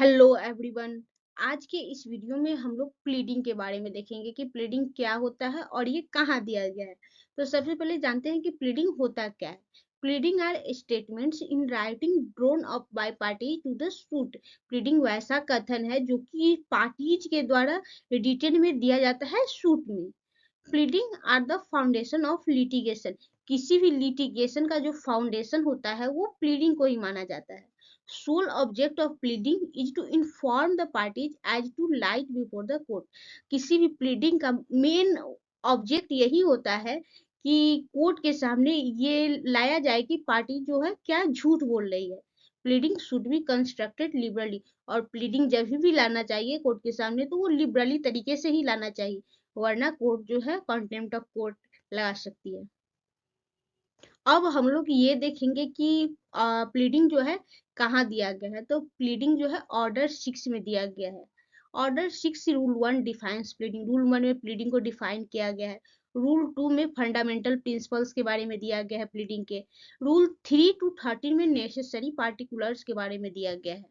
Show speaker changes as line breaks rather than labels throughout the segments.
Hello everyone. आज के इस वीडियो में हम लोग प्लीडिंग के बारे में देखेंगे कि प्लीडिंग क्या होता है और ये कहाँ दिया गया है। तो सबसे पहले जानते हैं कि प्लीडिंग होता क्या है। Pleading are statements in writing drawn up by party to the suit. Pleading वैसा कथन है जो कि पार्टीज के द्वारा रिटन में दिया जाता है सूट में। Pleading are the foundation of litigation. किसी भी लिटिगेशन का जो फाउंडेशन होता है वो प्लीडिंग को ही माना जाता है। Sole object of pleading is to inform the parties as to light before the court। किसी भी pleading का मेन ऑब्जेक्ट यही होता है कि कोर्ट के सामने ये लाया जाए कि पार्टी जो है क्या झूठ बोल रही है। Pleading should be constructed liberally. और प्लीडिंग जब भी लाना चाहिए कोर्ट के सामने तो वो लिबरली तरीके से ही लाना चाहिए, वरना कोर्ट जो है कंटेम्प्ट ऑफ कोर्ट लगा सकती है। अब हम लोग ये देखेंगे कि प्लीडिंग जो है कहाँ दिया गया है। तो प्लीडिंग जो है ऑर्डर 6 में दिया गया है। Order 6 rule 1 defines pleading. Rule 1 में प्लीडिंग को डिफाइन किया गया है। रूल 2 में फंडामेंटल प्रिंसिपल्स के बारे में दिया गया है प्लीडिंग के। रूल 3 to 13 में नेसेसरी पार्टिकुलर्स के बारे में दिया गया है।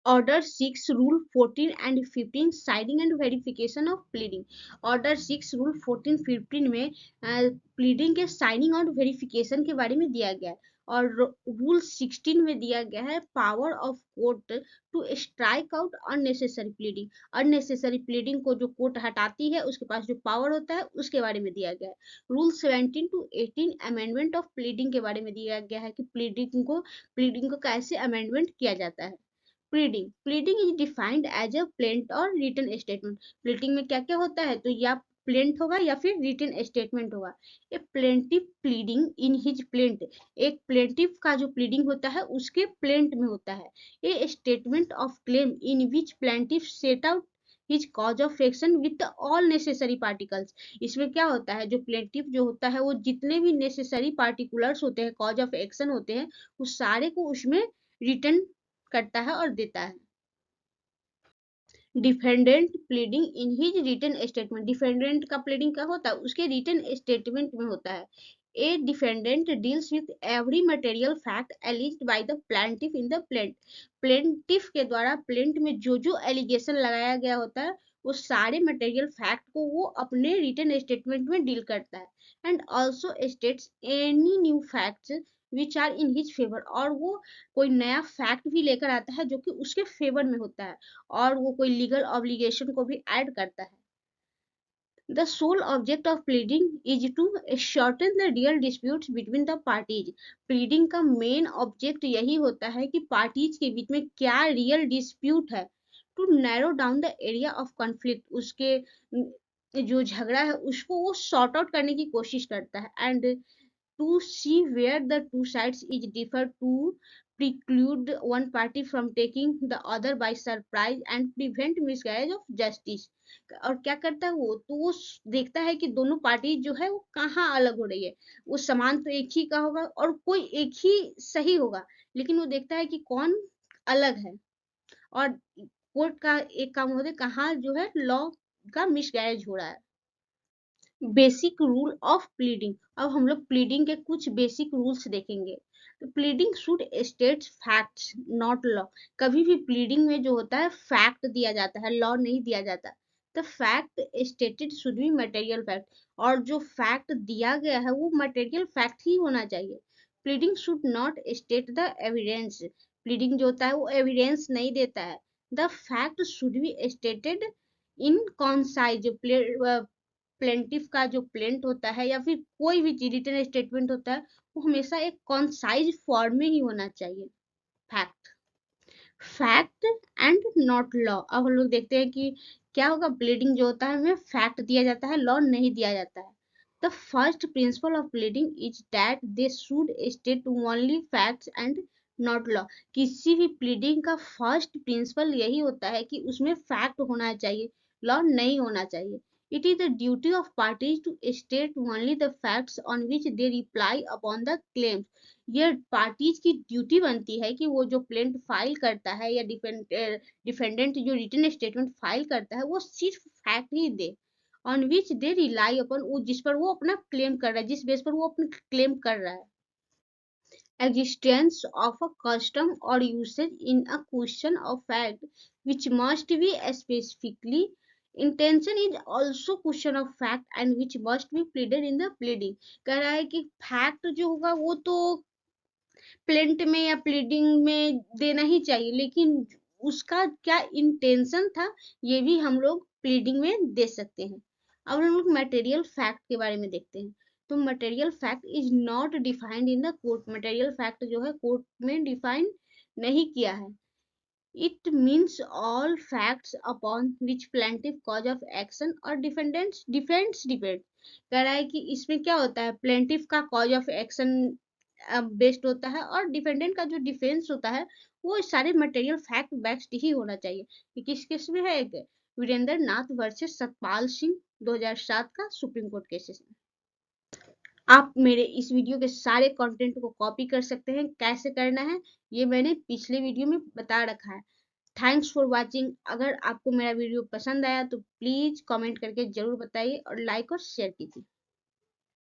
Order 6 rule 14 and 15 signing and verification of pleading. Order 6 rule 14 15 में प्लीडिंग के साइनिंग और वेरिफिकेशन के बारे में दिया गया है। और रूल 16 में दिया गया है power of court to strike out unnecessary pleading. Unnecessary pleading को जो कोर्ट हटाती है उसके पास जो पावर होता है उसके बारे में दिया गया है। Rule 17 to 18 amendment of pleading के बारे में दिया गया है कि प्लीडिंग को कैसे अमेंडमेंट किया जाता है। Pleading is defined as a plaint और रिटन स्टेटमेंट। प्लीडिंग में क्या क्या होता है, तो या प्लेंट होगा या फिर रिटन स्टेटमेंट होगा। A plaintiff pleading in his plaint. एक प्लेंटिव का जो प्लीडिंग होता है उसके प्लेंट में होता है। ए statement of claim in which plaintiff set out his cause of action with all necessary particles. इसमें क्या होता है, जो प्लेंटिव जो होता है वो जितने भी नेसेसरी पार्टिकुलर्स होते हैं, कॉज ऑफ एक्शन होते हैं, उस सारे को उसमें रिटर्न करता है और देता है। Defendant pleading in his written statement. Defendant का प्लीडिंग क्या होता है, उसके रिटन स्टेटमेंट में होता है। A defendant deals with every material fact alleged by the plaintiff in the plaint. Plaintiff के द्वारा प्लेंट में जो जो एलिगेशन लगाया गया होता है वो सारे मटेरियल फैक्ट को वो अपने रिटन स्टेटमेंट में डील करता है। And also states any new facts which are in his favour. और वो कोई नया फैक्ट भी लेकर आता है जो कि उसके फेवर में होता है, और वो कोई लीगल ऑब्लिगेशन को भी ऐड करता है। The sole object of pleading is to shorten the real disputes between the parties. Pleading का मेन ऑब्जेक्ट यही होता है कि पार्टीज के बीच में क्या रियल डिस्प्यूट है, to narrow down the area of conflict. उसके जो झगड़ा है उसको वो सॉर्ट आउट करने की कोशिश करता है। And to see where the two sides is differ to preclude one party from taking the other by surprise and prevent miscarriage of justice। और क्या करता है वो, तो वो देखता है कि दोनों पार्टी जो है वो कहाँ अलग हो रही है। वो समान तो एक ही का होगा और कोई एक ही सही होगा, लेकिन वो देखता है कि कौन अलग है। और कोर्ट का एक काम होता है कहाँ जो है लॉ का मिसगैरेज हो रहा है। Basic rule of pleading. अब हम लोग प्लीडिंग के कुछ बेसिक रूल्स देखेंगे। तो pleading should state facts not law. कभी भी प्लीडिंग में जो होता है फैक्ट दिया जाता है, लॉ नहीं दिया जाता। The fact stated should be material fact. और जो फैक्ट दिया गया है वो मटेरियल फैक्ट ही होना चाहिए। Pleading should not state the evidence. Pleading जो होता है वो एविडेंस नहीं देता है। The fact should be stated in concise. Plaintiff का जो प्लेंट होता है या फिर कोई भी रिटन स्टेटमेंट होता है वो हमेशा एक कॉन्साइज फॉर्म में ही होना चाहिए। Fact fact and not law. अब हम लोग देखते हैं कि क्या होगा। प्लीडिंग जो होता है हमें फैक्ट दिया जाता है, लॉ नहीं दिया जाता है। The first principle of pleading is that they should state only facts and not law. किसी भी प्लीडिंग का फर्स्ट प्रिंसिपल यही होता है कि उसमें फैक्ट होना चाहिए, लॉ नहीं होना चाहिए। It is the duty of parties to state only the facts on which they reply upon the claims। ये पार्टीज की ड्यूटी बनती है कि वो जो प्लेंट फाइल करता है या डिफेंडेंट जो रिटन स्टेटमेंट फाइल करता है वो सिर्फ फैक्ट ही दे, on which they rely upon, वो जिस पर वो अपना क्लेम कर रहा है, जिस बेस पर वो अपना क्लेम कर रहा है। existence of a custom or usage in a question of fact which must be specifically intention is also question of fact and which must be pleaded in the pleading। कह रहा है कि फैक्ट जो होगा वो तो प्लेंट में या प्लीडिंग में देना ही चाहिए, लेकिन उसका क्या इंटेंशन था ये भी हम लोग प्लीडिंग में दे सकते हैं। अब हम लोग मटेरियल फैक्ट के बारे में देखते हैं। तो material fact is not defined in the court. Material fact जो है कोर्ट में डिफाइन नहीं किया है। It means all facts upon which plaintiff cause of action और डिफेंडेंट्स डिफेंस डिपेंड। कह रहा है कि इसमें क्या होता है, प्लेंटिव का कॉज ऑफ एक्शन बेस्ड होता है और डिफेंडेंट का जो डिफेंस होता है वो सारे मटेरियल फैक्ट बेस्ड ही होना चाहिए। ये किस केस में है, एक वीरेंद्र नाथ वर्सेस सतपाल सिंह 2007 का सुप्रीम कोर्ट केसेस में। आप मेरे इस वीडियो के सारे कंटेंट को कॉपी कर सकते हैं। कैसे करना है ये मैंने पिछले वीडियो में बता रखा है। Thanks for watching. अगर आपको मेरा वीडियो पसंद आया तो प्लीज कमेंट करके जरूर बताइए और लाइक और शेयर कीजिए।